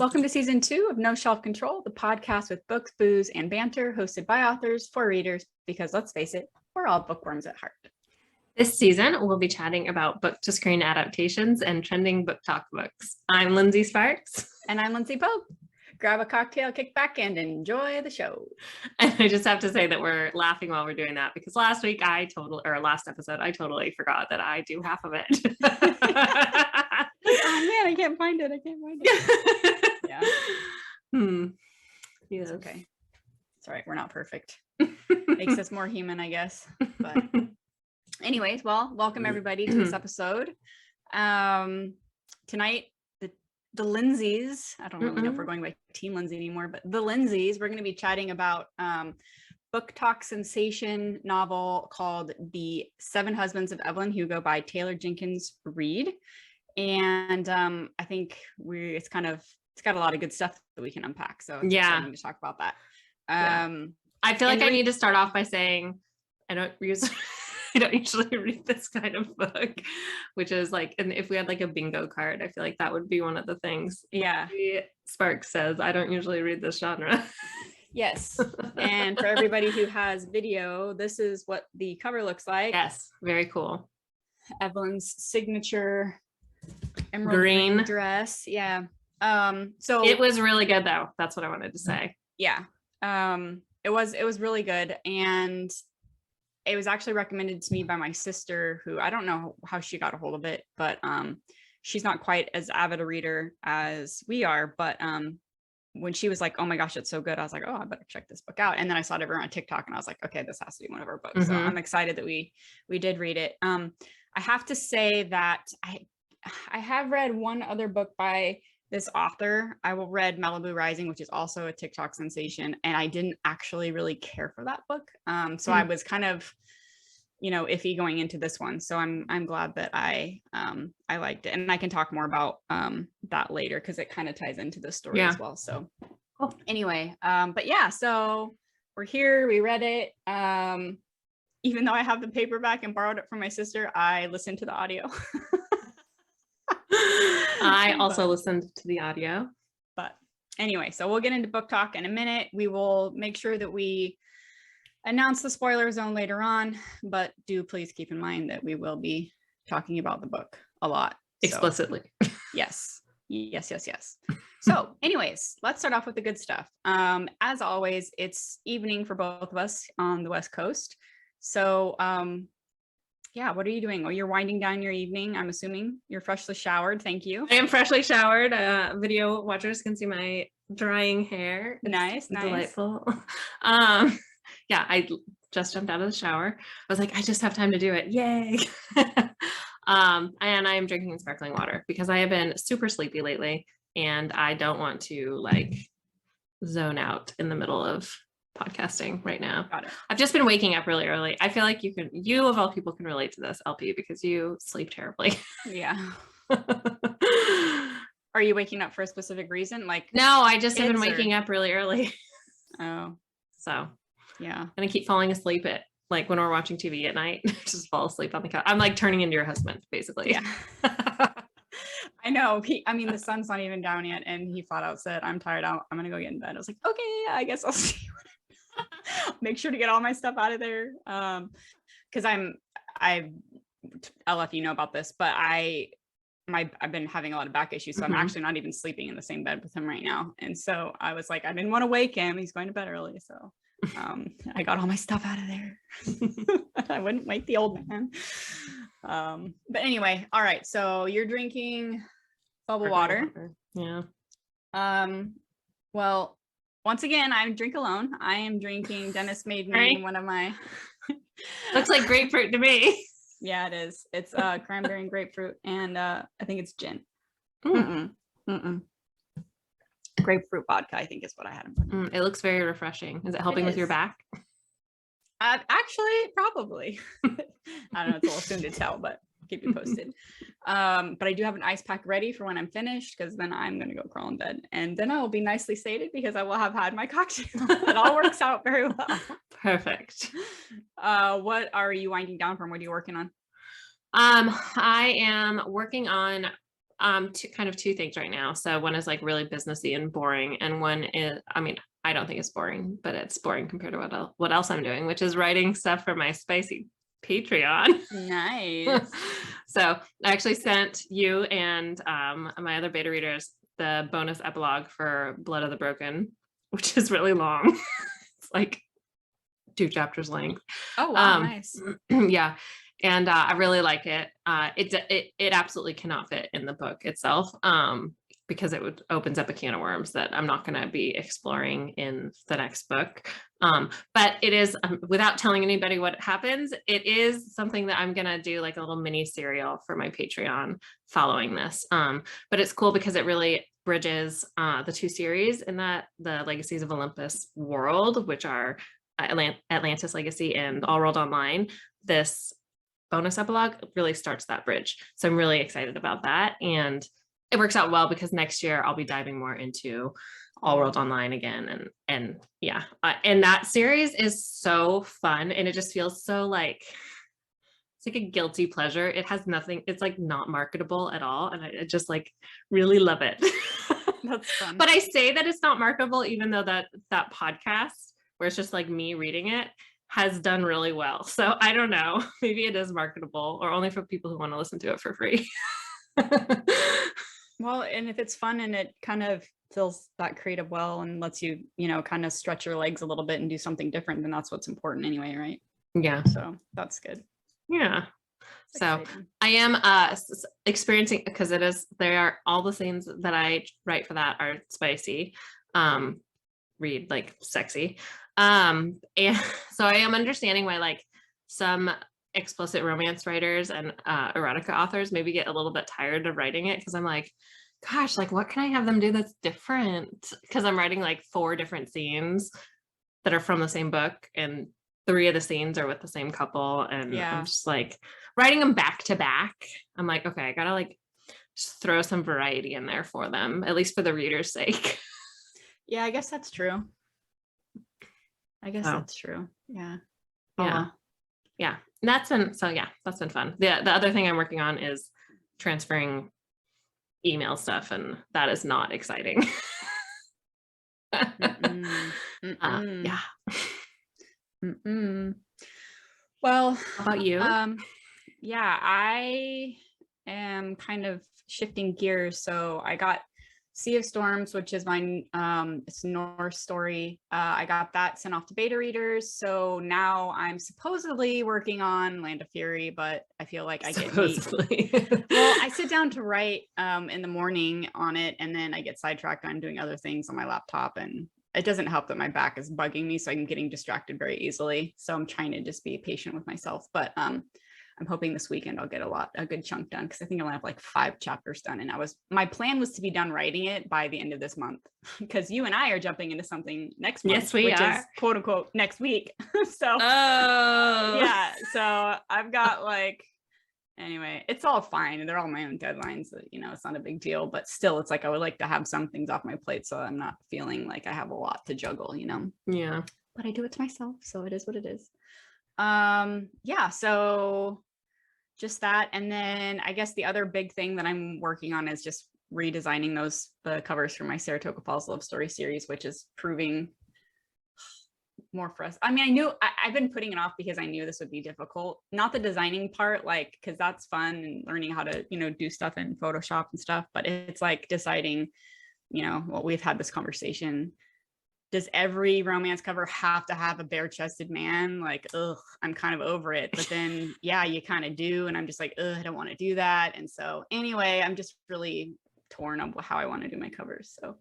Welcome to season 2 of No Shelf Control, the podcast with books, booze, and banter, hosted by authors for readers, because let's face it, we're all bookworms at heart. This season, we'll be chatting about book-to-screen adaptations and trending BookTok books. I'm Lindsey Sparks. And I'm Lindsey Pogue. Grab a cocktail, kick back, and enjoy the show. And I just have to say that we're laughing while we're doing that because last episode, I totally forgot that I do half of it. Oh man, I can't find it. Yeah. Yes. Okay. It's all right. We're not perfect. Makes us more human, I guess. But anyways, well, welcome everybody to this episode. Tonight, the Lindseys, I don't really know if we're going by Team Lindsey anymore, but the Lindseys, we're going to be chatting about BookTok sensation novel called The Seven Husbands of Evelyn Hugo by Taylor Jenkings Reid. And I think it's got a lot of good stuff that we can unpack. So it's exciting to talk about that. I feel like I need to start off by saying I don't usually read this kind of book, which is like, and if we had like a bingo card, I feel like that would be one of the things. Yeah. Sparks says, I don't usually read this genre. Yes. And for everybody who has video, this is what the cover looks like. Yes. Very cool. Evelyn's signature emerald green dress. Yeah. So it was really good though. That's what I wanted to say. Yeah. It was really good. And it was actually recommended to me by my sister, who I don't know how she got a hold of it, but she's not quite as avid a reader as we are. But when she was like, oh my gosh, it's so good, I was like, oh, I better check this book out. And then I saw it over on TikTok and I was like, okay, this has to be one of our books. So I'm excited that we did read it. I have to say that I have read one other book by this author. I read Malibu Rising, which is also a TikTok sensation, and I didn't actually really care for that book. So I was kind of, iffy going into this one. So I'm glad that I liked it, and I can talk more about that later because it kind of ties into the story as well. So cool. Anyway, but yeah, so we're here. We read it. Even though I have the paperback and borrowed it from my sister, I listened to the audio. I also listened to the audio. But anyway, so we'll get into book talk in a minute. We will make sure that we announce the spoiler zone later on, but do please keep in mind that we will be talking about the book a lot. Explicitly. Yes. So anyways, let's start off with the good stuff. As always, it's evening for both of us on the West Coast. So yeah, what are you doing? Oh, you're winding down your evening. I'm assuming you're freshly showered. Thank you. I am freshly showered. Video watchers can see my drying hair. Nice. Delightful. Yeah, I just jumped out of the shower. I was like, I just have time to do it. Yay. And I am drinking sparkling water because I have been super sleepy lately and I don't want to like zone out in the middle of podcasting right now. Got it. I've just been waking up really early. I feel like you of all people can relate to this, LP, because you sleep terribly. Yeah. Are you waking up for a specific reason? Like, no, I just have been waking up really early. Oh. So yeah. And I keep falling asleep at like when we're watching TV at night, just fall asleep on the couch. I'm like turning into your husband, basically. Yeah. I know. The sun's not even down yet, and he flat out said, I'm tired out. I'm gonna go get in bed. I was like, okay, I guess I'll see you. Make sure to get all my stuff out of there. Because I'll let you know about this, but I've been having a lot of back issues, so I'm actually not even sleeping in the same bed with him right now. And so I was like, I didn't want to wake him. He's going to bed early, so I got all my stuff out of there. I wouldn't wake the old man. But anyway, all right. So you're drinking bubble water. Yeah. Well, once again, I drink alone. I am drinking Dennis made me one of my. Looks like grapefruit to me. Yeah, it is. It's cranberry and grapefruit, and I think it's gin. Grapefruit vodka, I think, is what I had. It looks very refreshing. Is it helping with your back? Actually, probably. I don't know. It's a little soon to tell, but I'll keep you posted. But I do have an ice pack ready for when I'm finished, because then I'm going to go crawl in bed, and then I will be nicely sated because I will have had my cocktail. It all works out very well. Perfect. What are you winding down from? What are you working on? I am working on two things right now. So one is like really businessy and boring, and one is, I mean, I don't think it's boring, but it's boring compared to what else I'm doing, which is writing stuff for my spicy Patreon. Nice. So I actually sent you and my other beta readers the bonus epilogue for Blood of the Broken, which is really long. It's like 2 chapters length. Oh, wow, nice. Yeah. And I really like it. It absolutely cannot fit in the book itself, because opens up a can of worms that I'm not going to be exploring in the next book. But it is, without telling anybody what happens, it is something that I'm going to do like a little mini serial for my Patreon following this. But it's cool because it really bridges the 2 series in that the Legacies of Olympus world, which are Atlantis Legacy and All World Online. This bonus epilogue really starts that bridge. So I'm really excited about that. And it works out well because next year I'll be diving more into All World Online again. And yeah, and that series is so fun. And it just feels so like, it's like a guilty pleasure. It has nothing, it's like not marketable at all. And I just like really love it. That's fun. But I say that it's not marketable, even though that podcast where it's just like me reading it has done really well. So I don't know, maybe it is marketable or only for people who want to listen to it for free. Well, and if it's fun and it kind of fills that creative well and lets you, kind of stretch your legs a little bit and do something different, then that's what's important anyway, right? Yeah. So that's good. Yeah. It's so exciting. I am experiencing, because they are all the scenes that I write for that are spicy, read like sexy. And so I am understanding why like some explicit romance writers and erotica authors maybe get a little bit tired of writing it, because I'm like, gosh, like what can I have them do that's different? Because I'm writing like 4 different scenes that are from the same book, and 3 of the scenes are with the same couple, and I'm just like writing them back to back. I'm like, okay, I gotta like just throw some variety in there for them, at least for the reader's sake. Yeah, I guess that's true. That's true. Yeah. Yeah. And that's been fun. The other thing I'm working on is transferring email stuff, and that is not exciting. Yeah. Well, how about you? Yeah, I am kind of shifting gears. So I got Sea of Storms, which is my it's Norse story. I got that sent off to beta readers. So now I'm supposedly working on Land of Fury, but I feel like I get well, I sit down to write in the morning on it, and then I get sidetracked. I'm doing other things on my laptop, and it doesn't help that my back is bugging me, so I'm getting distracted very easily. So I'm trying to just be patient with myself. But I'm hoping this weekend I'll get a good chunk done, because I think I'll have like 5 chapters done. And my plan was to be done writing it by the end of this month, because you and I are jumping into something next month. Yes, which is quote unquote next week. So yeah, so I've got like, anyway, it's all fine. They're all my own deadlines. It's not a big deal, but still, it's like I would like to have some things off my plate so I'm not feeling like I have a lot to juggle, Yeah. But I do it to myself, so it is what it is. Yeah, so just that. And then I guess the other big thing that I'm working on is just redesigning the covers for my Saratoga Falls Love Story series, which is proving more for us. I mean, I've been putting it off because I knew this would be difficult. Not the designing part, like, because that's fun and learning how to, do stuff in Photoshop and stuff. But it's like deciding, well, we've had this conversation. Does every romance cover have to have a bare-chested man? Like, ugh, I'm kind of over it. But then, yeah, you kind of do. And I'm just like, ugh, I don't want to do that. And so anyway, I'm just really torn on how I want to do my covers. So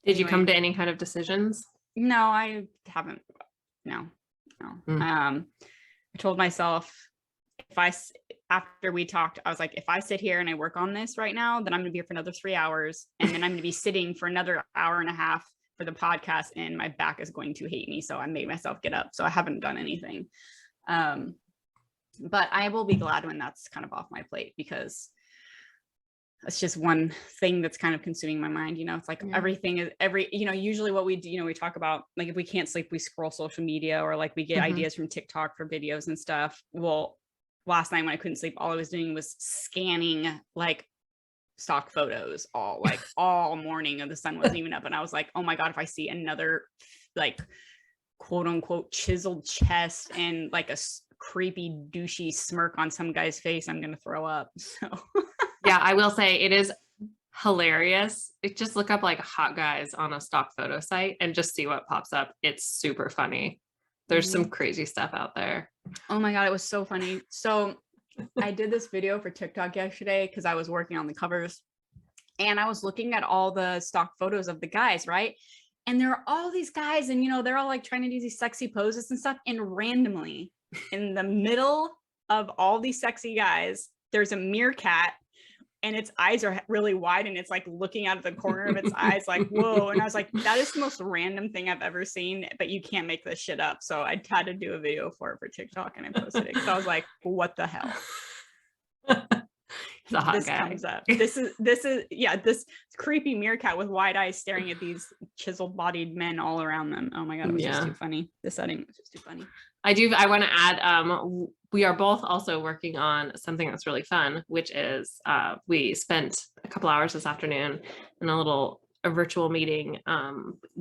did you come to any kind of decisions? No, I haven't. No. I told myself, after we talked, I was like, if I sit here and I work on this right now, then I'm going to be here for another 3 hours. And then I'm going to be sitting for another hour and a half for the podcast, and my back is going to hate me. So I made myself get up. So I haven't done anything. But I will be glad when that's kind of off my plate, because it's just one thing that's kind of consuming my mind. It's like everything is usually what we do, we talk about, like, if we can't sleep, we scroll social media, or like we get ideas from TikTok for videos and stuff. Well, last night when I couldn't sleep, all I was doing was scanning like stock photos all morning, and the sun wasn't even up, and I was like, oh my god, if I see another like quote unquote chiseled chest and like a creepy douchey smirk on some guy's face, I'm gonna throw up. So yeah, I will say it is hilarious. Just look up like hot guys on a stock photo site and just see what pops up. It's super funny. There's some crazy stuff out there. Oh my god, it was so funny. So I did this video for TikTok yesterday because I was working on the covers, and I was looking at all the stock photos of the guys, right? And there are all these guys, and they're all like trying to do these sexy poses and stuff, and randomly in the middle of all these sexy guys, there's a meerkat, and its eyes are really wide, and it's like looking out of the corner of its eyes like, whoa. And I was like, that is the most random thing I've ever seen, but you can't make this shit up. So I had to do a video for TikTok, and I posted it. So I was like, what the hell? It's a hot this guy. Comes up. This is creepy meerkat with wide eyes staring at these chiseled bodied men all around them. Oh my god, it was just too funny. The setting was just too funny. I want to add, we are both also working on something that's really fun, which is we spent a couple hours this afternoon in a virtual meeting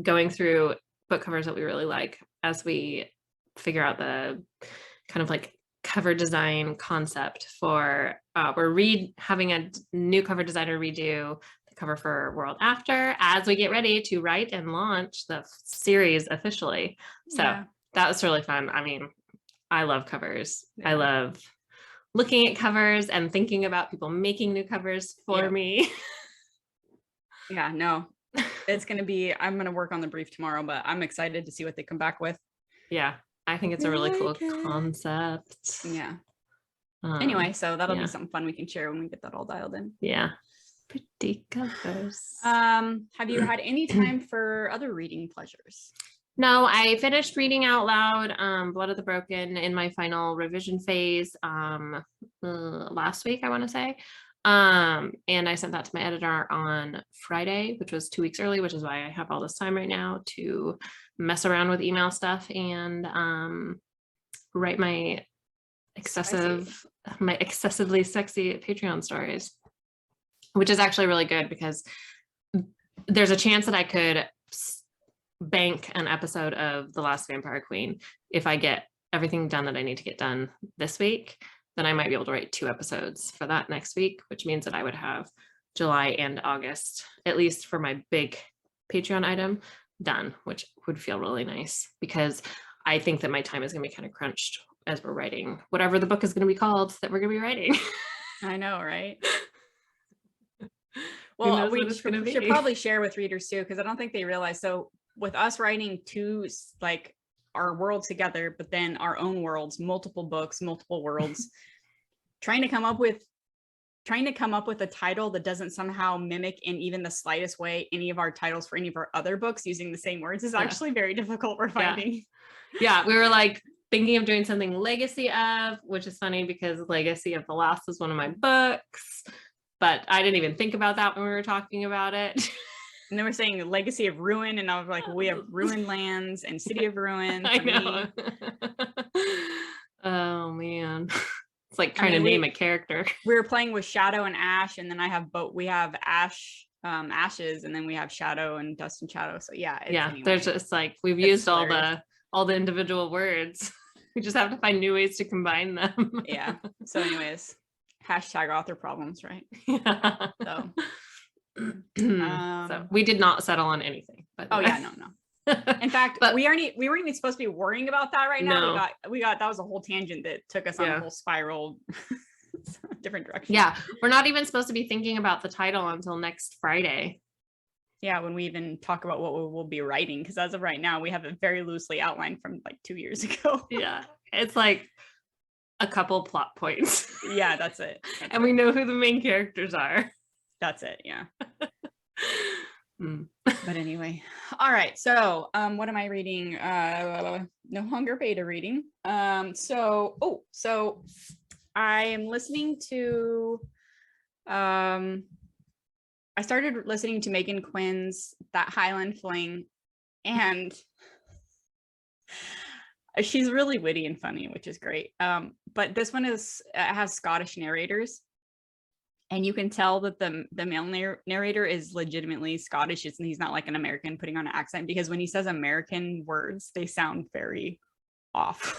going through book covers that we really like as we figure out the kind of like cover design concept for we're having a new cover designer redo the cover for World After as we get ready to write and launch the series officially. So that was really fun. I mean, I love covers. I love looking at covers and thinking about people making new covers for me. Yeah, no, it's going to be, I'm going to work on the brief tomorrow, but I'm excited to see what they come back with. Yeah, I think it's a really cool concept. Yeah. Anyway, so that'll be something fun we can share when we get that all dialed in. Yeah. Pretty covers. Have you had any time for other reading pleasures? No, I finished reading out loud Blood of the Broken in my final revision phase last week, I want to say. And I sent that to my editor on Friday, which was 2 weeks early, which is why I have all this time right now to mess around with email stuff and write my excessively sexy Patreon stories, which is actually really good because there's a chance that I could bank an episode of The Last Vampire Queen. If I get everything done that I need to get done this week, then I might be able to write 2 episodes for that next week, which means that I would have July and August, at least for my big Patreon item, done, which would feel really nice because I think that my time is going to be kind of crunched as we're writing whatever the book is going to be called that we're going to be writing. I know, right? Well, we should probably share with readers too, because I don't think they realize. So with us writing two, like our world together, but then our own worlds, multiple books, multiple worlds, trying to come up with a title that doesn't somehow mimic in even the slightest way any of our titles for any of our other books using the same words is actually very difficult. We're finding. Yeah, we were like thinking of doing something Legacy of, which is funny because Legacy of the Lost is one of my books, but I didn't even think about that when we were talking about it. And then we're saying Legacy of Ruin, and I was like, well, we have Ruin Lands and City of Ruin. I know. Oh man. It's like trying to name a character. We were playing with Shadow and Ash, and then we have Ash, Ashes, and then we have Shadow and Dust and Shadow. So anyway, there's just like we've used hilarious. all the individual words. We just have to find new ways to combine them. Yeah. So anyways, #author problems, right? Yeah. So so we did not settle on anything. But no. In fact, we weren't even supposed to be worrying about that right now. No. We got that was a whole tangent that took us on a whole spiral different direction. Yeah, we're not even supposed to be thinking about the title until next Friday. Yeah, when we even talk about what we'll be writing, because as of right now, we have it very loosely outlined from like 2 years ago. Yeah, it's like a couple plot points. Yeah, that's it. And we know who the main characters are. That's it. Yeah. But anyway, all right. So, what am I reading? No longer beta reading. So I am listening to. I started listening to Meghan Quinn's That Highland Fling, and she's really witty and funny, which is great. But this one has Scottish narrators. And you can tell that the male narrator is legitimately Scottish. He's not like an American putting on an accent, because when he says American words, they sound very off.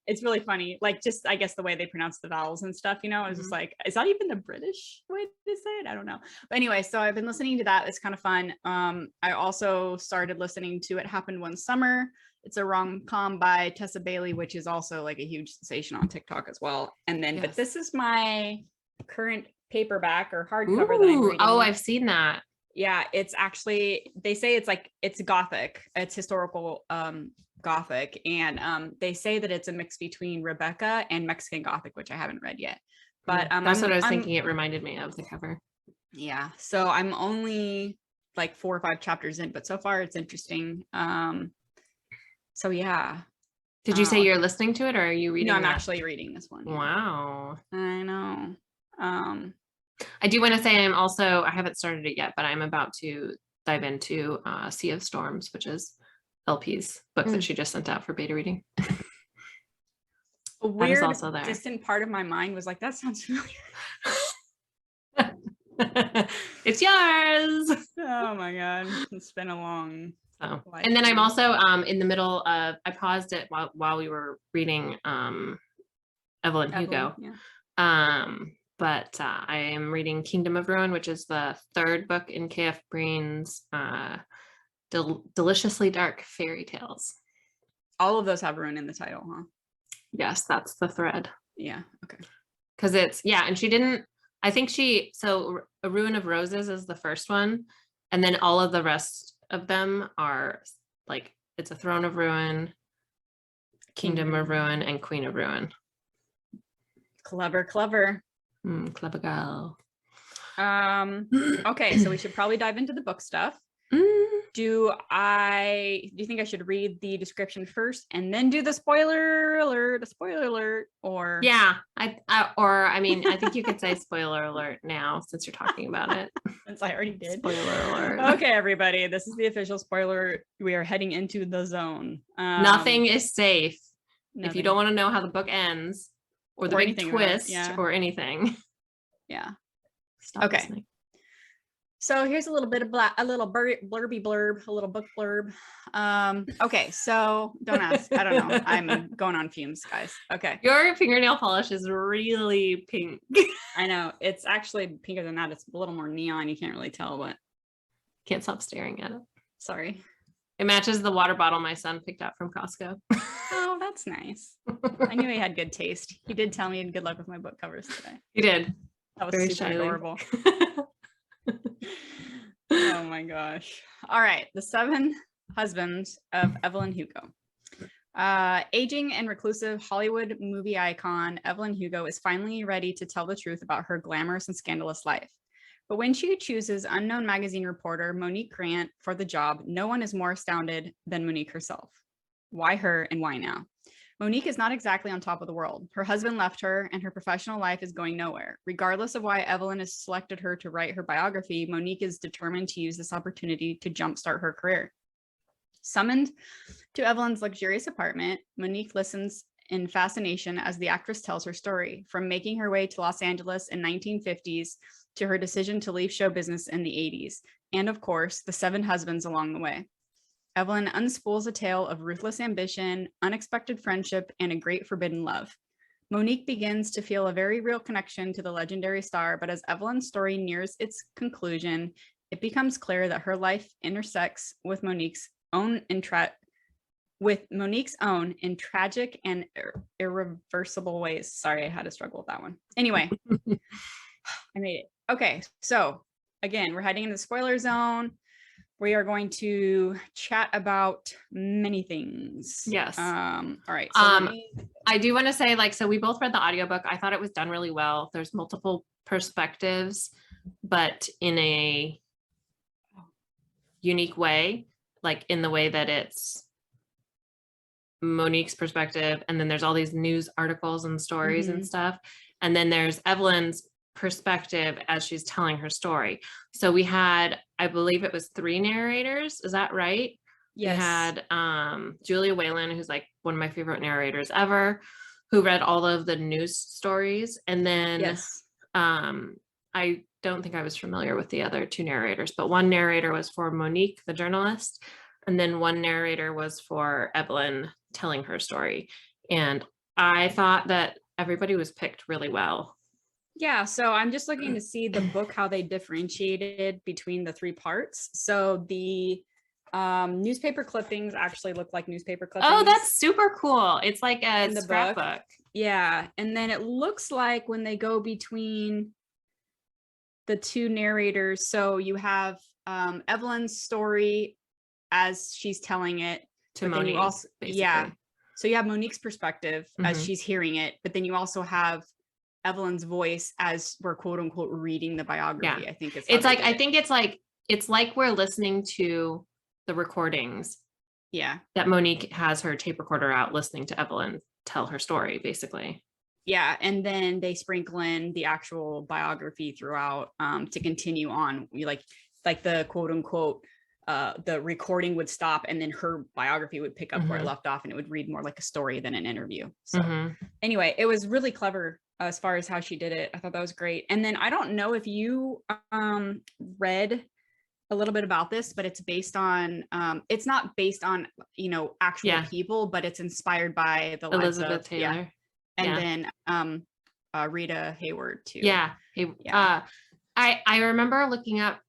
It's really funny. Like, just, I guess, the way they pronounce the vowels and stuff, I was just like, is that even the British way to say it? I don't know. But anyway, so I've been listening to that. It's kind of fun. I also started listening to It Happened One Summer. It's a rom-com by Tessa Bailey, which is also like a huge sensation on TikTok as well. And then, but this is my current paperback or hardcover that I'm reading. Oh, I've seen that. Yeah, it's actually, they say it's Gothic. It's historical Gothic, and they say that it's a mix between Rebecca and Mexican Gothic, which I haven't read yet. But that's what I was thinking. It reminded me of the cover. Yeah, so I'm only like 4 or 5 chapters in, but so far it's interesting. So yeah. Did you say you're listening to it, or are you reading? No, I'm actually reading this one. Wow. I know. I do want to say I haven't started it yet, but I'm about to dive into Sea of Storms, which is LP's book that she just sent out for beta reading. A weird, also there. Distant part of my mind was like, that sounds familiar. It's yours. Oh my God. It's been a long life. And then I'm also in the middle of, I paused it while we were reading Evelyn Hugo. Yeah. But I am reading Kingdom of Ruin, which is the 3rd book in K.F. Breene's deliciously dark fairy tales. All of those have ruin in the title, huh? Yes, that's the thread. Yeah. Okay. Because it's, and she didn't, I think so A Ruin of Roses is the first one. And then all of the rest of them are like, it's a Throne of Ruin, Kingdom of Ruin, and Queen of Ruin. Clever. Clever girl. Okay, so we should probably dive into the book stuff. Do you think I should read the description first and then do the spoiler alert, or? Yeah, I think you could say spoiler alert now, since you're talking about it. Since I already did. Spoiler alert. Okay, everybody, this is the official spoiler. We are heading into the zone. Nothing is safe. If you don't want to know how the book ends, or the big twist, or anything. Yeah. Stop listening. So here's a little bit of a little blurby blurb, a little book blurb. Okay, so don't ask. I don't know. I'm going on fumes, guys. Okay. Your fingernail polish is really pink. I know. It's actually pinker than that. It's a little more neon. You can't really tell, but can't stop staring at it. Sorry. It matches the water bottle my son picked up from Costco. Oh, that's nice. I knew he had good taste. He did tell me he had good luck with my book covers today. He did. That was very super adorable. Oh my gosh. All right. The 7 husbands of Evelyn Hugo. Aging and reclusive Hollywood movie icon Evelyn Hugo is finally ready to tell the truth about her glamorous and scandalous life. But when she chooses unknown magazine reporter Monique Grant for the job, no one is more astounded than Monique herself. Why her and why now? Monique is not exactly on top of the world. Her husband left her, and her professional life is going nowhere. Regardless of why Evelyn has selected her to write her biography, Monique is determined to use this opportunity to jumpstart her career. Summoned to Evelyn's luxurious apartment, Monique listens in fascination as the actress tells her story, from making her way to Los Angeles in 1950s to her decision to leave show business in the 80s, and of course, the 7 husbands along the way. Evelyn unspools a tale of ruthless ambition, unexpected friendship, and a great forbidden love. Monique begins to feel a very real connection to the legendary star, but as Evelyn's story nears its conclusion, it becomes clear that her life intersects with Monique's own in tragic and irreversible ways. Sorry, I had to struggle with that one. Anyway, I made it. Okay, so again, we're heading into the spoiler zone. We are going to chat about many things. Yes. All right. So I do want to say, so we both read the audiobook. I thought it was done really well. There's multiple perspectives, but in a unique way, in the way that it's Monique's perspective. And then there's all these news articles and stories and stuff. And then there's Evelyn's perspective as she's telling her story. So we had, I believe it was 3 narrators. Is that right? Yes. We had Julia Whalen, who's one of my favorite narrators ever. who read all of the news stories. And then Yes. I don't think I was familiar with the other two narrators, but one narrator was for Monique, the journalist, and then one narrator was for Evelyn telling her story. And I thought that everybody was picked really well. Yeah, so I'm just looking to see the book, how they differentiated between the three parts. So the newspaper clippings actually look like newspaper clippings. Oh, that's super cool. It's like a scrapbook. Yeah, and then it looks like when they go between the two narrators, so you have Evelyn's story as she's telling it to Monique, also, basically. Yeah, so you have Monique's perspective as she's hearing it, but then you also have Evelyn's voice as we're quote unquote reading the biography. Yeah. I think it's like, I think it's like we're listening to the recordings. Yeah. That Monique has her tape recorder out listening to Evelyn tell her story, basically. Yeah. And then they sprinkle in the actual biography throughout to continue on. Like the quote unquote, the recording would stop and then her biography would pick up where it left off, and it would read more like a story than an interview. So anyway, it was really clever as far as how she did it. I thought that was great. And then I don't know if you read a little bit about this, but it's based on it's not based on, you know, actual people, but it's inspired by the Elizabeth Taylor. And then Rita Hayward too. I remember looking up,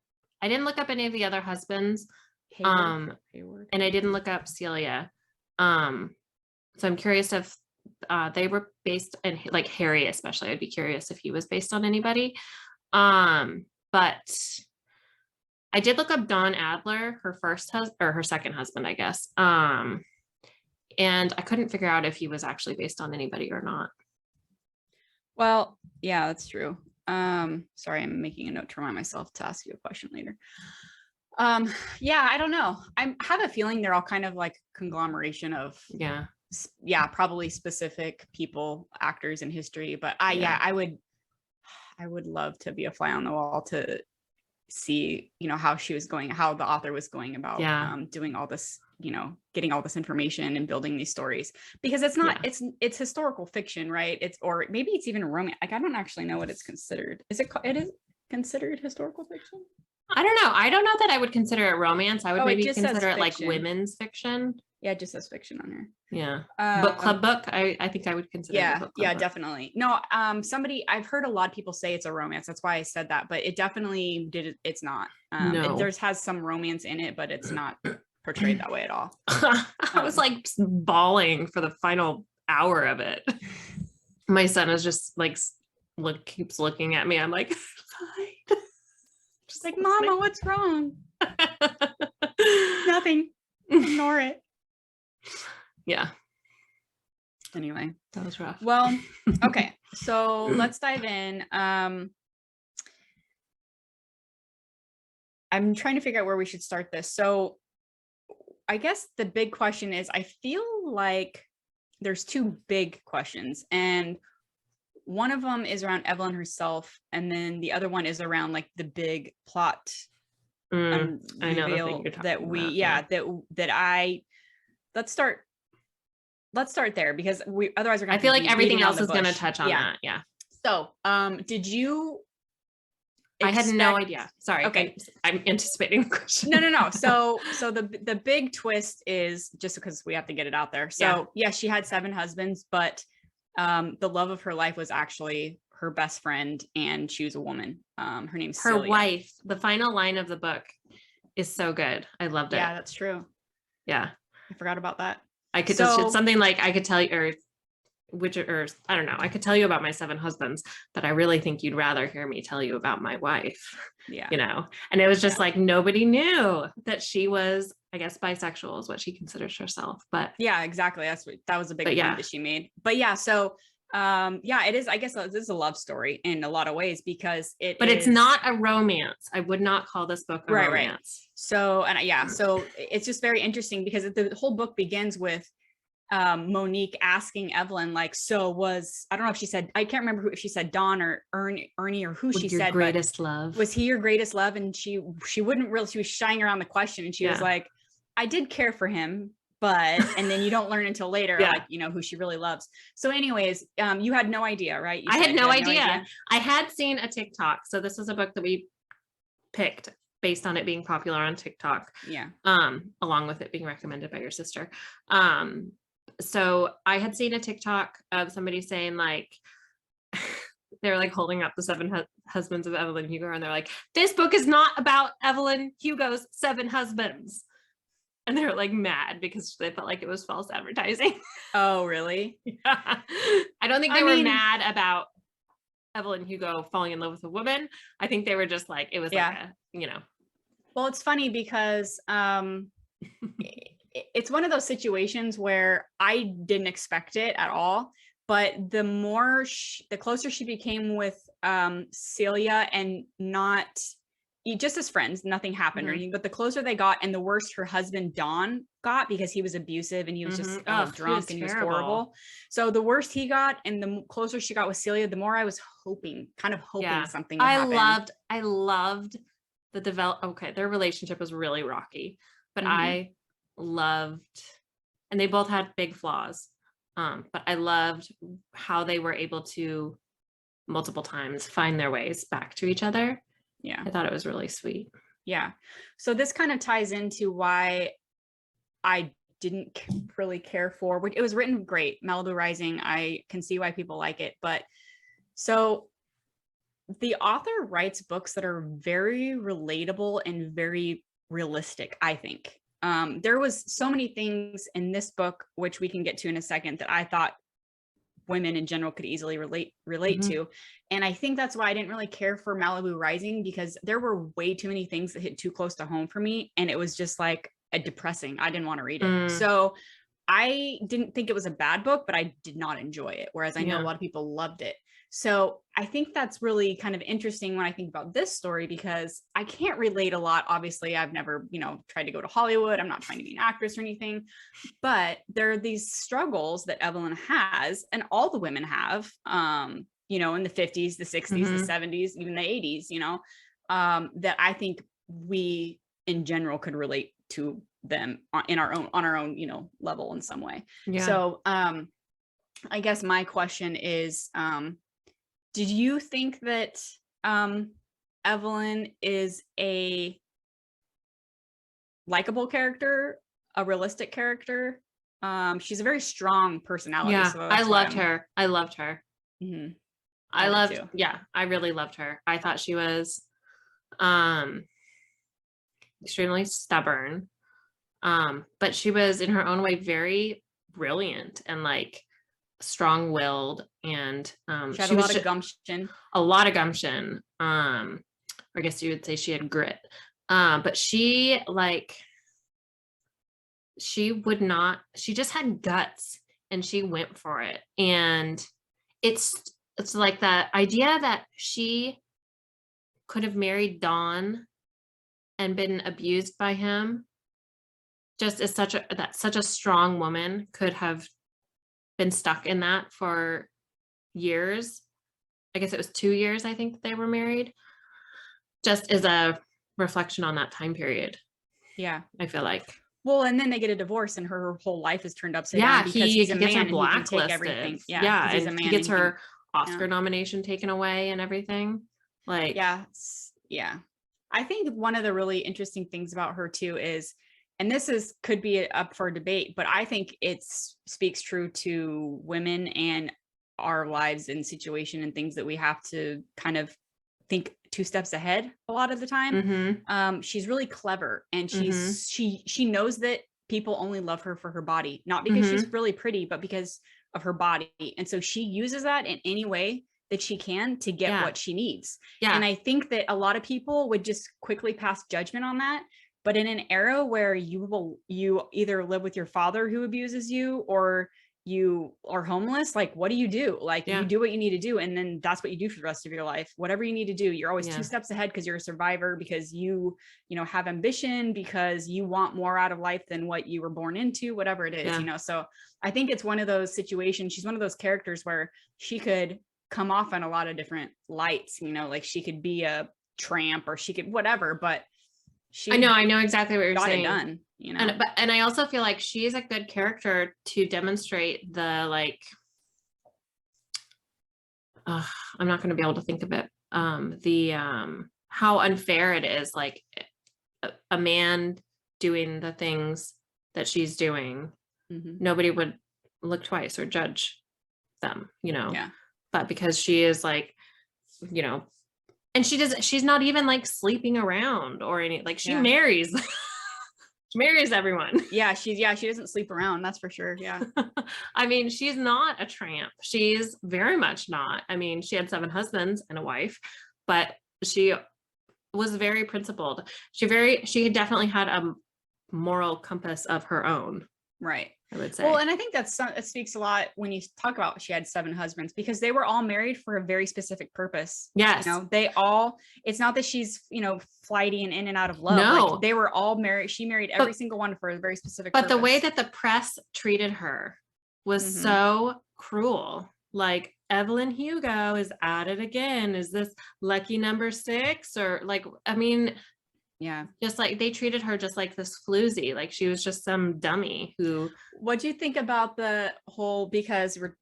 I didn't look up any of the other husbands. Hayward. And I didn't look up Celia. So I'm curious if they were based in, like, Harry especially. I'd be curious if he was based on anybody. But I did look up Dawn Adler, her first husband, or her second husband, I guess. And I couldn't figure out if he was actually based on anybody or not. Well, yeah, that's true. Sorry, I'm making a note to remind myself to ask you a question later. Yeah, I don't know. I have a feeling they're all kind of like conglomeration of probably specific people, actors in history. But I would love to be a fly on the wall to see, you know, how the author was going about doing all this, you know, getting all this information and building these stories, because it's not it's historical fiction, right? Or maybe it's even romance. Like, I don't actually know what it's considered. It is considered historical fiction? I don't know. I don't know that I would consider it romance. I would maybe consider it like women's fiction. Yeah, it just says fiction on there. Yeah. Book club book. I think I would consider it a book club book. Definitely. No, I've heard a lot of people say it's a romance. That's why I said that, but it definitely it's not. No. It has some romance in it, but it's not portrayed that way at all. I was like bawling for the final hour of it. My son is just like keeps looking at me. I'm like, fine. Just like, Mama, what's wrong? Nothing. Ignore it. Yeah. Anyway, that was rough. Well, okay. So let's dive in. I'm trying to figure out where we should start this. So I guess the big question is, I feel like there's two big questions, and one of them is around Evelyn herself, and then the other one is around like the big plot I know reveal that we let's start there, because otherwise we're gonna, I feel like everything else is going to touch on that. Yeah. So did you I had no idea. Sorry. Okay. I'm anticipating the question. No. So the big twist is, just because we have to get it out there. So yeah, she had 7 husbands, but the love of her life was actually her best friend, and she was a woman. Her name's her Celia. wife. The final line of the book is so good. I loved it. Yeah, that's true. Yeah. I forgot about that. I could just something like, I could tell you, or I don't know, I could tell you about my 7 husbands, but I really think you'd rather hear me tell you about my wife. Yeah. You know, and it was just like, nobody knew that she was, I guess, bisexual is what she considers herself. But yeah, exactly. That was a big point that she made. But yeah, so it is, I guess this is a love story in a lot of ways, because it's not a romance. I would not call this book a romance. Right. So, so it's just very interesting, because the whole book begins with Monique asking Evelyn, like, so I don't know if she said, I can't remember if she said Don or Ernie or who she said, greatest love. Was he your greatest love? And she wouldn't really, she was shying around the question, and she was like, I did care for him, and then you don't learn until later, Yeah. like, you know, who she really loves. So anyways, you had no idea, right? I had no idea. I had seen a TikTok. So this was a book that we picked based on it being popular on TikTok. Yeah. Along with it being recommended by your sister. So I had seen a TikTok of somebody saying like, they're like holding up the 7 husbands of Evelyn Hugo, and they're like, this book is not about Evelyn Hugo's 7 husbands. And they're like mad because they felt like it was false advertising. Oh, really? Yeah. I don't think they were mad about Evelyn Hugo falling in love with a woman. I think they were just like, it was like a, you know. Well, it's funny because it's one of those situations where I didn't expect it at all. But the closer she became with Celia, and not just as friends, nothing happened or anything, but the closer they got, and the worse her husband Don got, because he was abusive and he was just drunk and he was horrible. So the worse he got and the closer she got with Celia, the more I was hoping something would happen. I loved the okay, their relationship was really rocky, but I loved, and they both had big flaws. But I loved how they were able to multiple times find their ways back to each other. Yeah. I thought it was really sweet. Yeah. So this kind of ties into why I didn't really care for, it was written great, Malibu Rising. I can see why people like it, but so the author writes books that are very relatable and very realistic, I think. There was so many things in this book, which we can get to in a second, that I thought women in general could easily relate to. And I think that's why I didn't really care for Malibu Rising, because there were way too many things that hit too close to home for me. And it was just like depressing. I didn't want to read it. So I didn't think it was a bad book, but I did not enjoy it. Whereas I know a lot of people loved it. So I think that's really kind of interesting when I think about this story, because I can't relate a lot. Obviously, I've never, tried to go to Hollywood. I'm not trying to be an actress or anything, but there are these struggles that Evelyn has, and all the women have, in the 50s, the 60s, the 70s, even the 80s, that I think we in general could relate to them on our own, level in some way. Yeah. So I guess my question is, did you think that Evelyn is a likable character, a realistic character? She's a very strong personality. Yeah, so I loved her. I loved her. Mm-hmm. I really loved her. I thought she was extremely stubborn, but she was in her own way very brilliant and like strong-willed, and she had a lot of gumption. I guess you would say she had grit, but she just had guts, and she went for it. And it's like that idea that she could have married Don and been abused by him, just as such a strong woman could have been stuck in that for years. I guess it was 2 years, I think, they were married, just as a reflection on that time period. Yeah, I feel like. Well, and then they get a divorce, and her whole life is turned upside down because he's a man and he can take everything. Yeah, he's a man, he gets her Oscar nomination taken away and everything. Like, yeah. I think one of the really interesting things about her too is, and this could be up for debate, but I think it speaks true to women and our lives and situation and things that we have to kind of think 2 steps ahead a lot of the time. She's really clever, and she knows that people only love her for her body, not because she's really pretty, but because of her body. And so she uses that in any way that she can to get what she needs. Yeah. And I think that a lot of people would just quickly pass judgment on that. But in an era where you either live with your father who abuses you, or you are homeless, like, what do? You do what you need to do. And then that's what you do for the rest of your life. Whatever you need to do, you're always 2 steps ahead, because you're a survivor, because you have ambition, because you want more out of life than what you were born into, whatever it is, So I think it's one of those situations. She's one of those characters where she could come off on a lot of different lights, like she could be a tramp, or she could whatever, but she I know exactly what you're got saying. it done, you know. And I also feel like she is a good character to demonstrate the like I'm not going to be able to think of it. How unfair it is, like a man doing the things that she's doing, nobody would look twice or judge them, you know. Yeah. But because she is like, you know, and she's not even like sleeping around or any, like she marries. She marries everyone. Yeah, she doesn't sleep around, that's for sure. Yeah. I mean, she's not a tramp. She's very much not. I mean, she had 7 husbands and a wife, but she was very principled. She definitely had a moral compass of her own. Right. I would say. Well, and I think it speaks a lot when you talk about she had 7 husbands, because they were all married for a very specific purpose. Yes. You know, it's not that she's, you know, flighty and in and out of love. No. Like, they were all married. She married every single one for a very specific purpose. But the way that the press treated her was so cruel. Like, Evelyn Hugo is at it again. Is this lucky number 6? Or like, I mean, yeah, just like they treated her just like this floozy, like she was just some dummy who. What do you think about the whole, because we're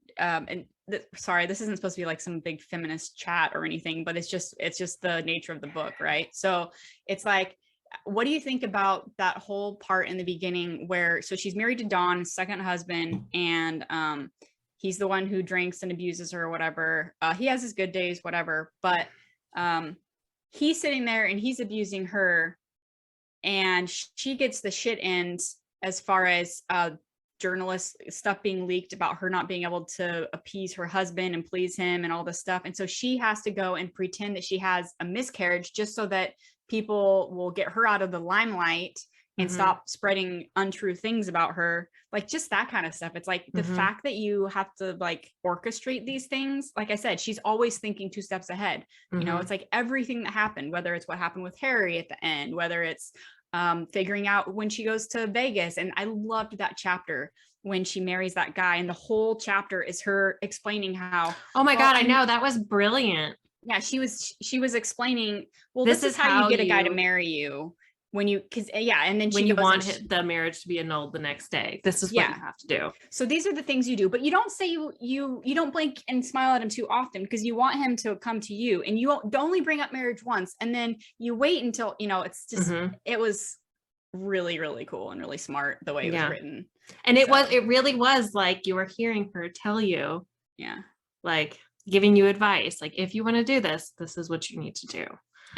sorry, this isn't supposed to be like some big feminist chat or anything, but it's just the nature of the book, right? So it's like, what do you think about that whole part in the beginning where, so she's married to Don, second husband, and he's the one who drinks and abuses her or whatever. He has his good days, whatever, but he's sitting there and he's abusing her, and she gets the shit end as far as journalist stuff being leaked about her not being able to appease her husband and please him and all this stuff. And so she has to go and pretend that she has a miscarriage just so that people will get her out of the limelight and stop spreading untrue things about her. Like, just that kind of stuff. It's like the fact that you have to like orchestrate these things. Like I said, she's always thinking 2 steps ahead. You know, it's like everything that happened, whether it's what happened with Harry at the end, whether it's figuring out when she goes to Vegas. And I loved that chapter when she marries that guy, and the whole chapter is her explaining how, oh my God, I know, that was brilliant. Yeah, she was explaining, well, this is how you get a guy to marry you. When you, because and then when you want the marriage to be annulled the next day, this is what you have to do. So these are the things you do, but you don't say you don't blink and smile at him too often, because you want him to come to you, and you only bring up marriage once, and then you wait until, you know, it's just it was really, really cool and really smart the way it was written. And it really was like you were hearing her tell you, like giving you advice, like, if you want to do this, this is what you need to do.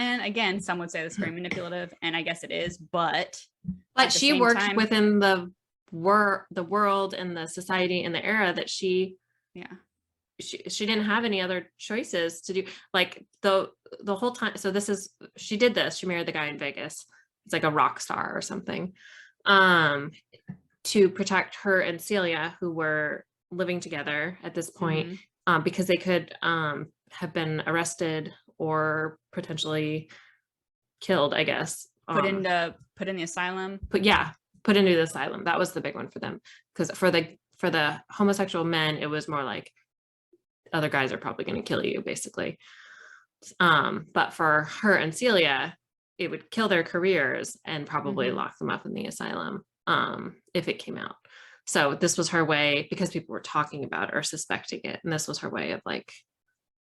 And again, some would say this is very manipulative, and I guess it is, but she worked within the world and the society and the era that she didn't have any other choices to do. Like the whole time. So she did this. She married the guy in Vegas. It's like a rock star or something, to protect her and Celia, who were living together at this point, because they could have been arrested or potentially killed, I guess. Put in the asylum. Put into the asylum. That was the big one for them, because for the homosexual men, it was more like other guys are probably going to kill you, basically. But for her and Celia, it would kill their careers and probably lock them up in the asylum if it came out. So this was her way, because people were talking about it or suspecting it, and this was her way of like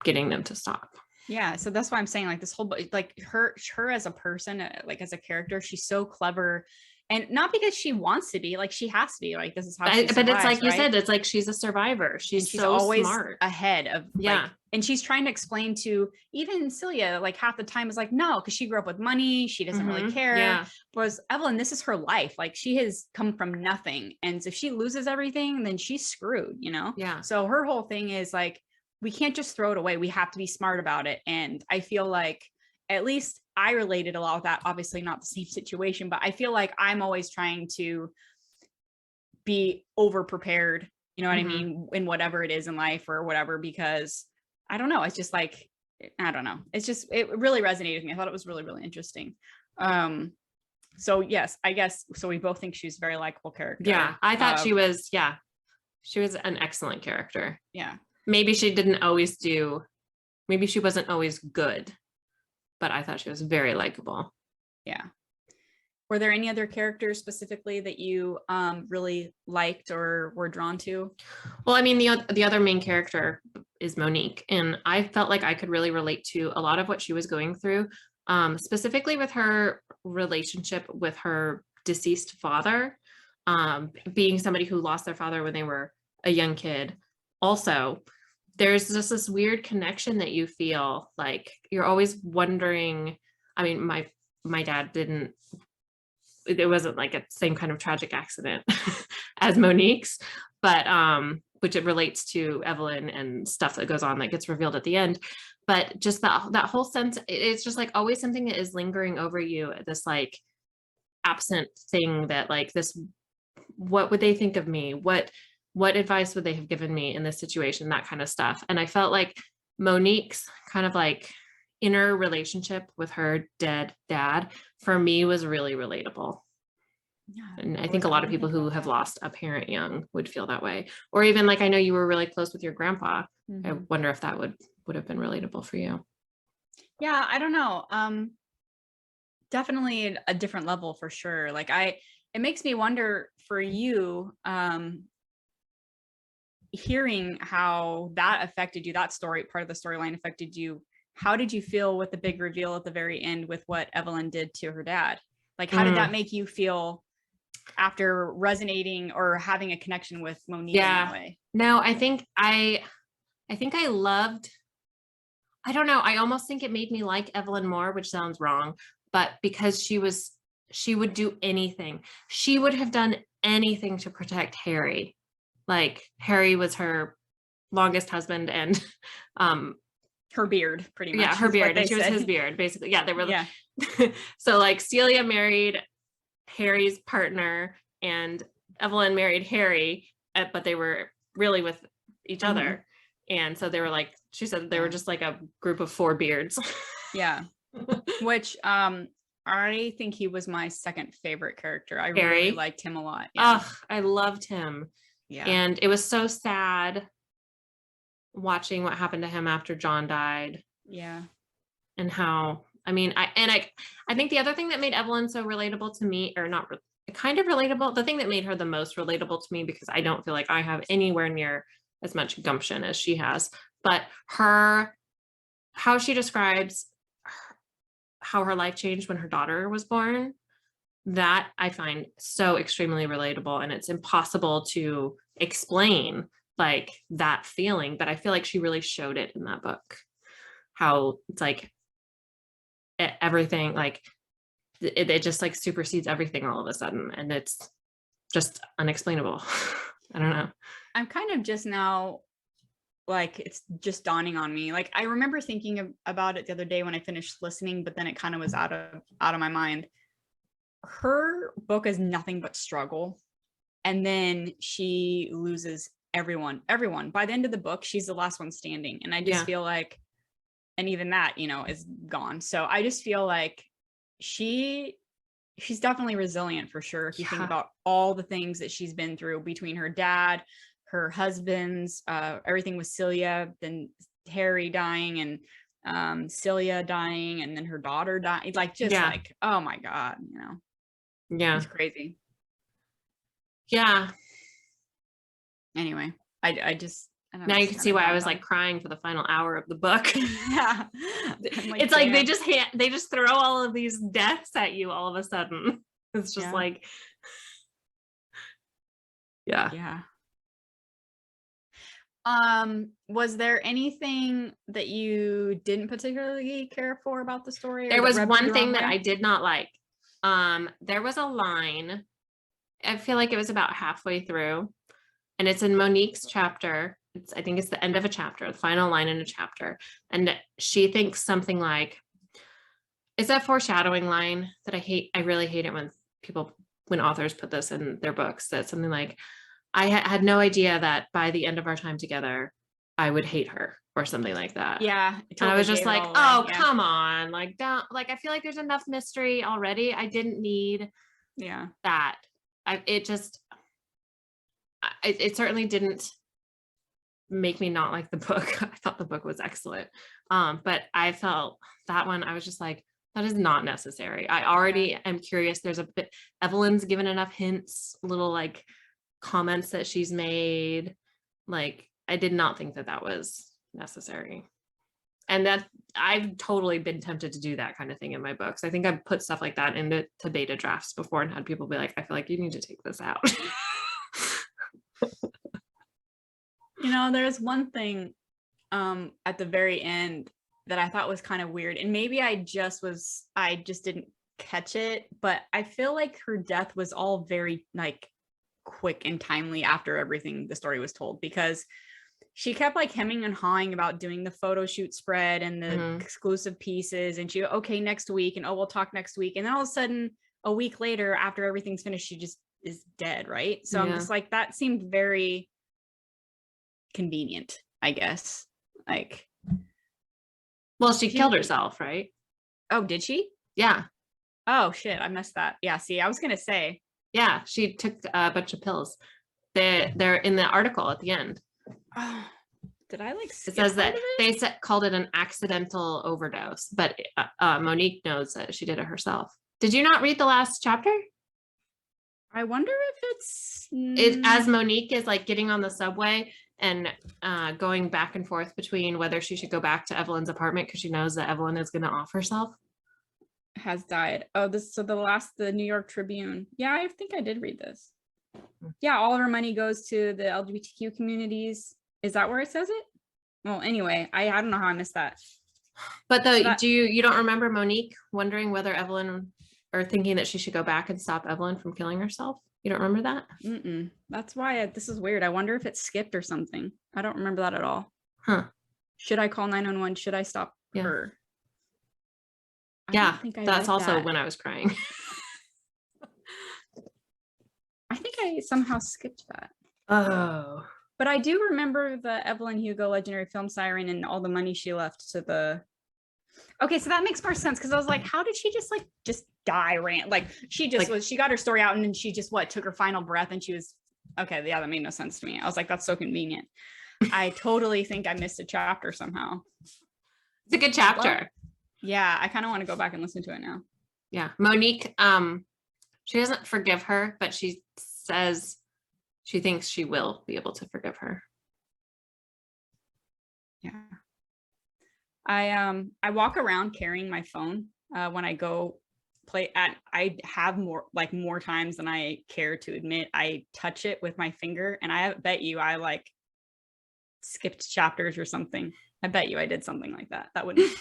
getting them to stop. Yeah, so that's why I'm saying, like, this whole, like, her as a person, like as a character, she's so clever, and not because she wants to be, like, she has to be, like, this is how she survives, but it's like you said, it's like she's a survivor. She's so always smart, ahead of, like, and she's trying to explain to even Celia, like, half the time is like, no, because she grew up with money, she doesn't really care. Whereas Evelyn, this is her life, like, she has come from nothing, and if she loses everything, then she's screwed, you know. So her whole thing is like, we can't just throw it away. We have to be smart about it. And I feel like, at least I related a lot with that, obviously not the same situation, but I feel like I'm always trying to be over prepared, you know what I mean, in whatever it is in life or whatever, because I don't know. It's just like, I don't know. It's just, it really resonated with me. I thought it was really, really interesting. So yes, I guess, so we both think she's a very likable character. Yeah. I thought she was an excellent character. Yeah. Maybe she wasn't always good, but I thought she was very likable. Yeah. Were there any other characters specifically that you really liked or were drawn to? Well, I mean, the other main character is Monique, and I felt like I could really relate to a lot of what she was going through, specifically with her relationship with her deceased father, being somebody who lost their father when they were a young kid. Also, there's just this weird connection that you feel like you're always wondering. I mean, my dad didn't, it wasn't like a same kind of tragic accident as Monique's, but which it relates to Evelyn and stuff that goes on that gets revealed at the end. But just that whole sense, it's just like always something that is lingering over you, this like absent thing that like this, what would they think of me? What advice would they have given me in this situation? That kind of stuff. And I felt like Monique's kind of like inner relationship with her dead dad for me was really relatable. Yeah, and I think a lot of people who have lost a parent young would feel that way. Or even like, I know you were really close with your grandpa. Mm-hmm. I wonder if that would have been relatable for you. Yeah, I don't know. Definitely a different level for sure. Like it makes me wonder for you, hearing how that affected you, that story, part of the storyline affected you. How did you feel with the big reveal at the very end with what Evelyn did to her dad? Like, how did that make you feel after resonating or having a connection with Monique in that way? No, I think I loved, I don't know. I almost think it made me like Evelyn more, which sounds wrong, but because she would do anything. She would have done anything to protect Harry. Like Harry was her longest husband and, her beard, pretty much. Yeah, her beard. And she was his beard, basically. Yeah, they were. Yeah. So like Celia married Harry's partner and Evelyn married Harry, but they were really with each other. And so they were like, she said they were just like a group of four beards. Yeah. Which I think he was my second favorite character. I Harry? Really liked him a lot. Yeah. Ugh, I loved him. Yeah. And it was so sad watching what happened to him after John died. Yeah. And how, I mean, I think the other thing that made Evelyn so relatable to me, or not kind of relatable, the thing that made her the most relatable to me, because I don't feel like I have anywhere near as much gumption as she has, but how she describes how her life changed when her daughter was born, that I find so extremely relatable. And it's impossible to explain like that feeling, but I feel like she really showed it in that book, how it's like everything, like it just like supersedes everything all of a sudden, and it's just unexplainable. I don't know. I'm kind of just now, like, it's just dawning on me. Like, I remember thinking about it the other day when I finished listening, but then it kind of was out of my mind. Her book is nothing but struggle, and then she loses everyone. By the end of the book, she's the last one standing, and I just feel like, and even that, is gone. So I just feel like she's definitely resilient for sure. If you think about all the things that she's been through between her dad, her husbands, everything with Celia, then Harry dying, and Celia dying, and then her daughter dying. Like, just like, oh my God, Yeah. It's crazy. Yeah. Anyway, I just, I don't know, now you can see why I was like crying for the final hour of the book. Yeah. It's like they just throw all of these deaths at you all of a sudden. It's just like, yeah. Was there anything that you didn't particularly care for about the story? There was one thing that I did not like. There was a line, I feel like it was about halfway through, and it's in Monique's chapter. I think it's the end of a chapter, the final line in a chapter. And she thinks something like, it's that foreshadowing line that I hate. I really hate it when authors put this in their books, that something like, I had no idea that by the end of our time together, I would hate her, or something like that. Yeah. And I was just like, oh, come on. Like, don't, like, I feel like there's enough mystery already. I didn't need that. It certainly didn't make me not like the book. I thought the book was excellent. But I felt that one, I was just like, That is not necessary. I already am curious. There's a bit, Evelyn's given enough hints, little like comments that she's made. Like, I did not think that that was necessary. And that I've totally been tempted to do that kind of thing in my books. I think I've put stuff like that into beta drafts before and had people be like, I feel like you need to take this out. You know, there's one thing at the very end that I thought was kind of weird, and maybe I just didn't catch it, but I feel like her death was all very like quick and timely after everything the story was told, because she kept like hemming and hawing about doing the photo shoot spread and the exclusive pieces, and she, okay, next week, and oh, we'll talk next week, and then all of a sudden a week later after everything's finished she just is dead, right? So I'm just like, that seemed very convenient, I guess. Like, well, she killed herself, right? Oh, did she? Yeah. Oh shit, I missed that. Yeah, see, I was gonna say. Yeah, she took a bunch of pills. They're in the article at the end. Oh, did I like it says that they called it an accidental overdose, but Monique knows that she did it herself. Did you not read the last chapter? I wonder if it's as Monique is like getting on the subway and going back and forth between whether she should go back to Evelyn's apartment because she knows that Evelyn is going to off herself. Has died. Oh, the New York Tribune. Yeah, I think I did read this. Yeah, all of her money goes to the LGBTQ communities. Is that where it says it? Well, anyway, I don't know how I missed that. But you don't remember Monique wondering whether Evelyn, or thinking that she should go back and stop Evelyn from killing herself? You don't remember that? That's why this is weird. I wonder if it skipped or something. I don't remember that at all. Huh. Should I call 911? Should I stop her? Yeah, that's also when I was crying. I think I somehow skipped that. Oh. But I do remember the Evelyn Hugo legendary film siren and all the money she left to the... Okay, so that makes more sense, because I was like, how did she just die? She got her story out and then she just took her final breath and she was... Okay, yeah, that made no sense to me. I was like, that's so convenient. I totally think I missed a chapter somehow. It's a good chapter. Well, yeah, I kind of want to go back and listen to it now. Yeah, Monique, she doesn't forgive her, but she says she thinks she will be able to forgive her. Yeah. I walk around carrying my phone when I go play I have more times than I care to admit. I touch it with my finger, and I bet you I skipped chapters or something. I bet you I did something like that. That wouldn't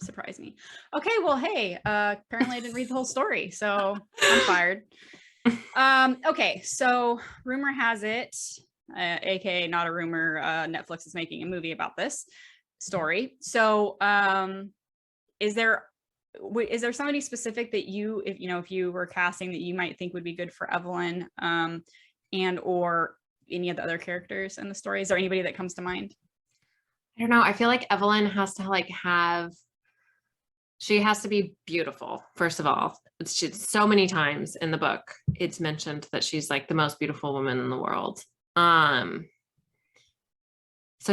surprise me. Okay, well, hey, apparently I didn't read the whole story, so I'm fired. Okay, so rumor has it, aka not a rumor, Netflix is making a movie about this story. So is there somebody specific that if you were casting, that you might think would be good for Evelyn, and or any of the other characters in the story? Is there anybody that comes to mind? I don't know. I feel like Evelyn has to she has to be beautiful, first of all. So many times in the book it's mentioned that she's the most beautiful woman in the world. So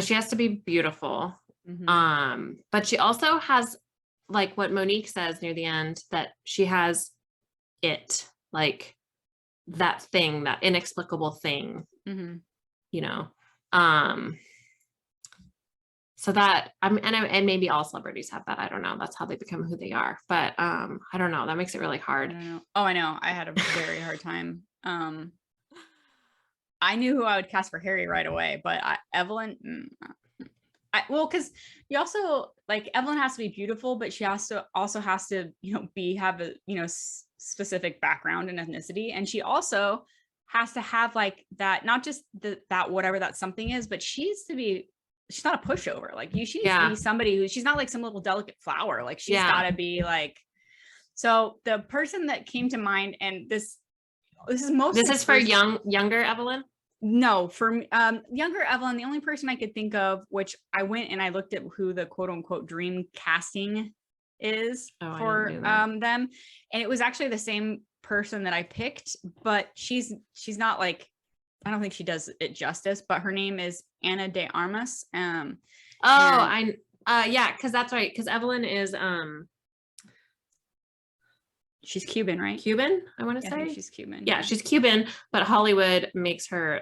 she has to be beautiful. But she also has, what Monique says near the end, that she has that thing, that inexplicable thing, so that and maybe all celebrities have that. I don't know. That's how they become who they are. But I don't know. That makes it really hard. I know. I had a very hard time. I knew who I would cast for Harry right away, but Evelyn, because you also Evelyn has to be beautiful, but she also has to have a specific background and ethnicity, and she also has to have that, not just that whatever that something is, but she's not a pushover. She needs to be somebody who, she's not some little delicate flower. She's got to be so the person that came to mind, and this is for younger Evelyn. No, for younger Evelyn, the only person I could think of, which I went and I looked at who the quote unquote dream casting is for them, and it was actually the same person that I picked, but she's not I don't think she does it justice, but her name is Ana de Armas. Yeah, because that's right. Because Evelyn is She's Cuban, right? Cuban, I want to Yeah, I think say. she's Cuban. Yeah, she's Cuban, but Hollywood makes her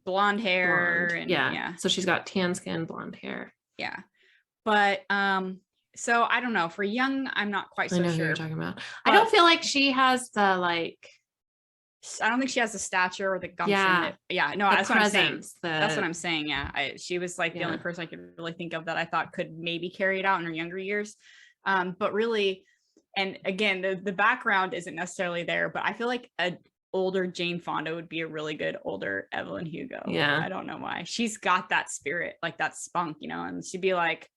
blonde hair blonde. and Yeah. So she's got tan skin, blonde hair. Yeah. But so I don't know. For young, I'm not quite I so know who sure. you're talking about. I don't feel like she has the like. I don't think she has the stature or the gumption. No, the that's presence, what I'm saying. That's what I'm saying. Yeah. She was like the only person I could really think of that I thought could maybe carry it out in her younger years. But really, and again, the background isn't necessarily there, but I feel like a older Jane Fonda would be a really good older Evelyn Hugo. Yeah. I don't know why. She's got that spirit, like that spunk, you know, and she'd be like,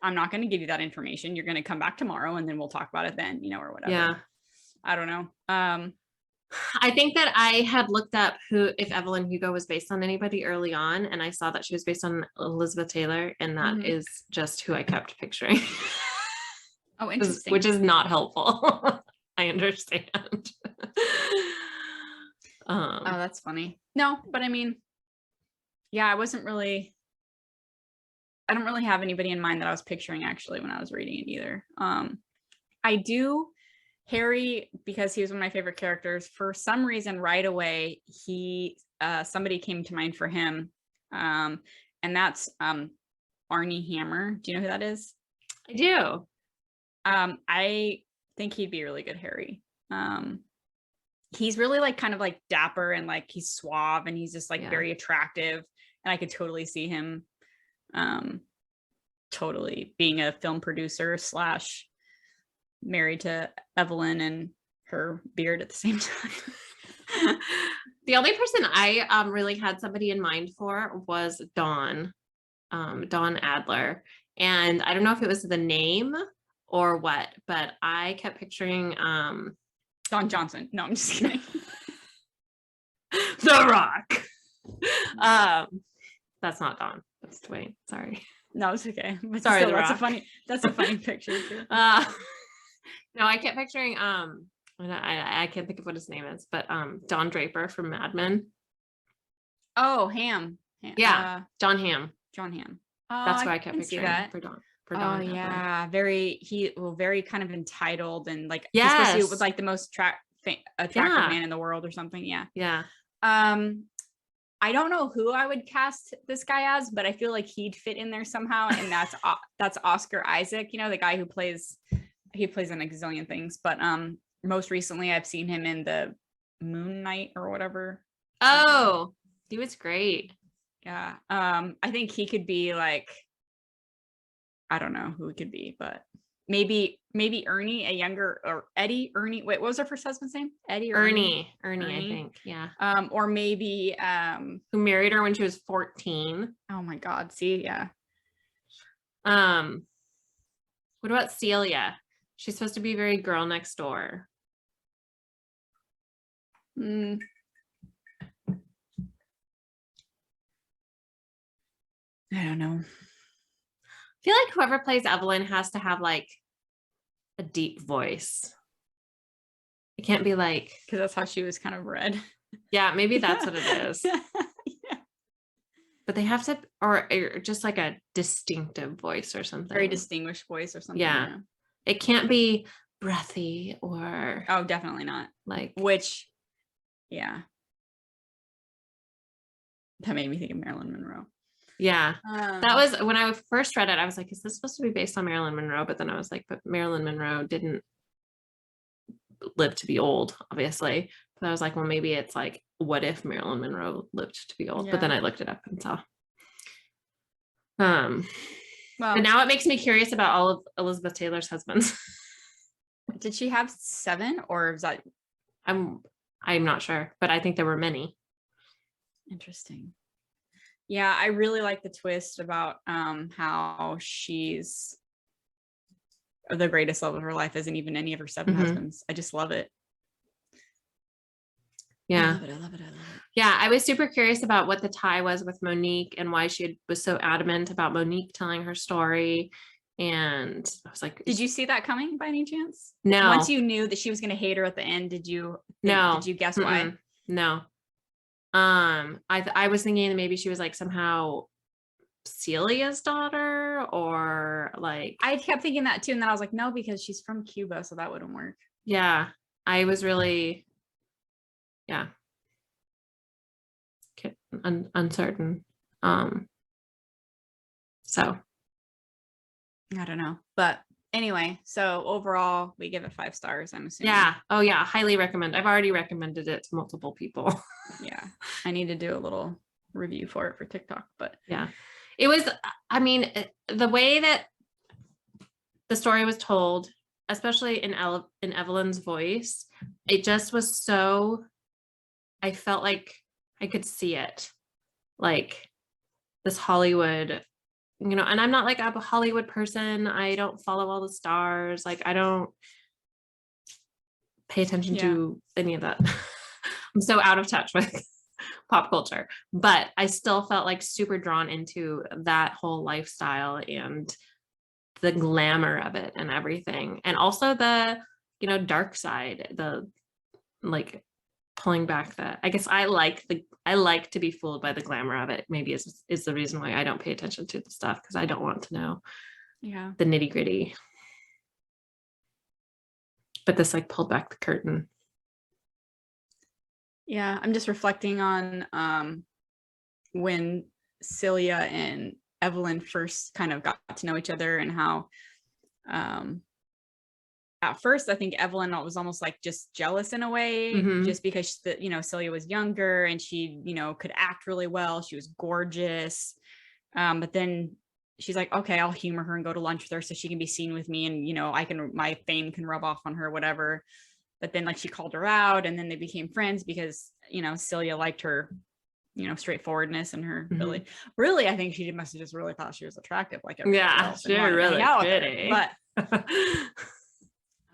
I'm not going to give you that information. You're going to come back tomorrow and then we'll talk about it then, you know, or whatever. Yeah. I don't know. I think that I had looked up if Evelyn Hugo was based on anybody early on, and I saw that she was based on Elizabeth Taylor, and that is just who I kept picturing. Oh, interesting. Which is not helpful. I understand. Oh, that's funny. No, but I mean, yeah, I don't really have anybody in mind that I was picturing actually when I was reading it either. I do Harry, because he was one of my favorite characters. For some reason, right away, somebody came to mind for him. And that's Arnie Hammer. Do you know who that is? I do. I think he'd be a really good Harry. He's really like kind of like dapper and like he's suave and he's just like very attractive. And I could totally see him totally being a film producer / married to Evelyn and her beard at the same time. The only person I really had somebody in mind for was Dawn Adler. And I don't know if it was the name or what, but I kept picturing Don Johnson. No, I'm just kidding. The Rock. That's not Don. That's Dwayne. Sorry. No, it's okay. But sorry, still, that's a funny picture too. No, I kept picturing I can't think of what his name is, but Don Draper from Mad Men. Oh, Ham. Yeah, John Hamm. John Hamm. That's why I kept picturing for Don. Oh yeah, very kind of entitled and like yes, he's supposed to be like the most attractive man in the world or something. Yeah. I don't know who I would cast this guy as, but I feel like he'd fit in there somehow, and that's Oscar Isaac. You know, the guy who plays in a gazillion things, but most recently I've seen him in the Moon Knight or whatever. Oh, he was great. Yeah. I think he could be like, I don't know who it could be, but maybe Ernie, a younger, or Eddie, Ernie. Wait, what was her first husband's name? Eddie or Ernie, I think. Yeah. Or maybe who married her when she was 14. Oh my God. See, yeah. What about Celia? She's supposed to be very girl next door. I don't know. I feel like whoever plays Evelyn has to have like a deep voice. It can't be like, because that's how she was kind of read. Yeah, maybe that's what it is. Yeah. But they have to, or just like a distinctive voice or something. Very distinguished voice or something. Yeah. It can't be breathy or. Oh, definitely not. Like. Which, yeah. That made me think of Marilyn Monroe. Yeah. That was, when I first read it, I was like, is this supposed to be based on Marilyn Monroe? But then I was like, but Marilyn Monroe didn't live to be old, obviously. But I was like, well, maybe it's like, what if Marilyn Monroe lived to be old? Yeah. But then I looked it up and saw. Well, but now it makes me curious about all of Elizabeth Taylor's husbands. Did she have 7, or is that? I'm not sure, but I think there were many. Interesting. Yeah, I really like the twist about how she's the greatest love of her life isn't even any of her 7 husbands. I just love it. Yeah. I love it. Yeah, I was super curious about what the tie was with Monique and why was so adamant about Monique telling her story. And I was like, did you see that coming by any chance? No. Once you knew that she was going to hate her at the end, did you guess why? No. I was thinking that maybe she was like somehow Celia's daughter, or like. I kept thinking that too, and then I was like, no, because she's from Cuba, so that wouldn't work. Yeah. I was really, yeah, uncertain. So I don't know, but anyway, so overall we give it 5 stars, I'm assuming. yeah. Oh yeah. Highly recommend. I've already recommended it to multiple people. Yeah. I need to do a little review for it for TikTok, but yeah, it was, I mean, the way that the story was told, especially in Evelyn's voice, it just was so, I felt like I could see it, like this Hollywood, you know, and I'm not like a Hollywood person. I don't follow all the stars. Like I don't pay attention to any of that. I'm so out of touch with pop culture, but I still felt like super drawn into that whole lifestyle and the glamour of it and everything. And also the, you know, dark side, the like pulling back that, I guess I like to be fooled by the glamour of it. Maybe is the reason why I don't pay attention to the stuff, because I don't want to know the nitty gritty. But this like pulled back the curtain. Yeah, I'm just reflecting on when Celia and Evelyn first kind of got to know each other, and how at first I think Evelyn was almost like just jealous in a way, just because you know, Celia was younger and she, you know, could act really well. She was gorgeous. But then she's like, okay, I'll humor her and go to lunch with her so she can be seen with me, and you know, my fame can rub off on her, whatever. But then like she called her out, and then they became friends because, you know, Celia liked her, you know, straightforwardness and her ability. Really, I think she must have just really thought she was attractive, like everybody else. She really pretty. But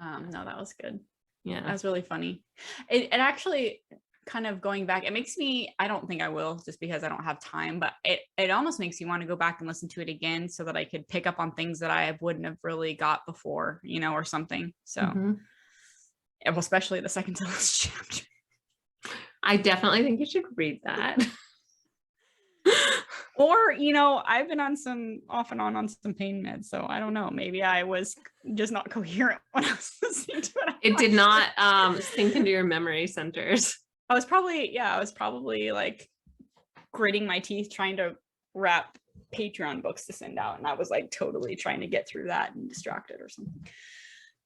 no, that was good. Yeah, that was really funny. It actually, kind of going back, it makes me, I don't think I will, just because I don't have time, but it almost makes me want to go back and listen to it again so that I could pick up on things that I wouldn't have really got before, you know, or something. So especially the second to last chapter. I definitely think you should read that. Or, you know, I've been off and on some pain meds, so I don't know, maybe I was just not coherent when I was listening to it. It did not sink into your memory centers. I was probably like gritting my teeth trying to wrap Patreon books to send out, and I was like totally trying to get through that and distracted or something.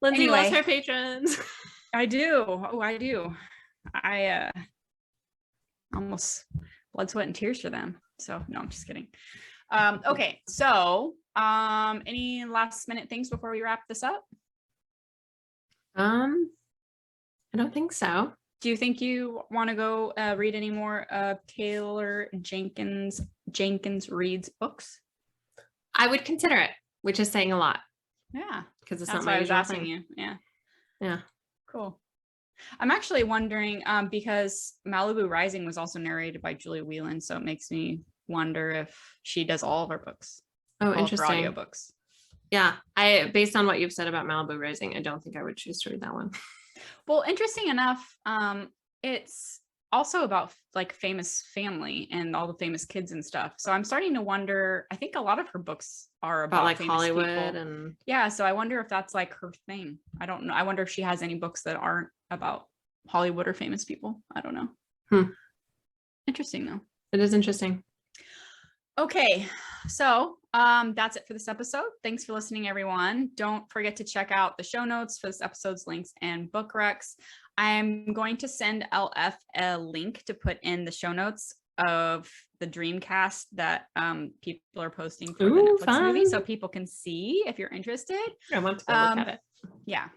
Lindsey loves her patrons. I do. Oh, I do. I almost blood, sweat, and tears for them. So no, I'm just kidding. Okay, so any last minute things before we wrap this up? I don't think so. Do you think you want to go read any more of Taylor Jenkins Reid's books? I would consider it, which is saying a lot. Yeah, because it's that's not why I was asking you. Yeah, cool. I'm actually wondering, because Malibu Rising was also narrated by Julia Whelan, so it makes me wonder if she does all of her books. Oh, interesting. Audiobooks. Yeah, based on what you've said about Malibu Rising, I don't think I would choose to read that one. Well, interesting enough, it's also about like famous family and all the famous kids and stuff. So I'm starting to wonder, I think a lot of her books are about like famous Hollywood people. and yeah. So I wonder if that's like her thing. I don't know. I wonder if she has any books that aren't about Hollywood or famous people. I don't know. Interesting though. It is interesting. Okay, so that's it for this episode. Thanks for listening, everyone. Don't forget to check out the show notes for this episode's links and book recs. I'm going to send LF a link to put in the show notes of the Dreamcast that people are posting for the Netflix movie, so people can see if you're interested. I want to go look at it. Yeah.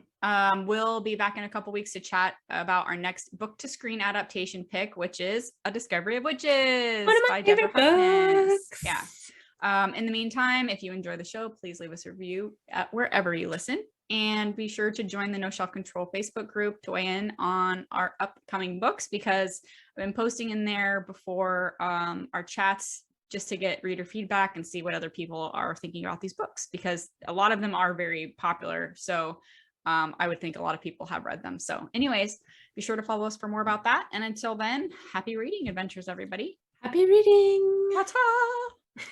We'll be back in a couple weeks to chat about our next book to screen adaptation pick, which is A Discovery of Witches by Deborah Harkness. Yeah. In the meantime, if you enjoy the show, please leave us a review at wherever you listen, and be sure to join the No Shelf Control Facebook group to weigh in on our upcoming books, because I've been posting in there before our chats just to get reader feedback and see what other people are thinking about these books, because a lot of them are very popular. So I would think a lot of people have read them. So anyways, be sure to follow us for more about that. And until then, happy reading adventures, everybody. Happy reading. Ta-ta.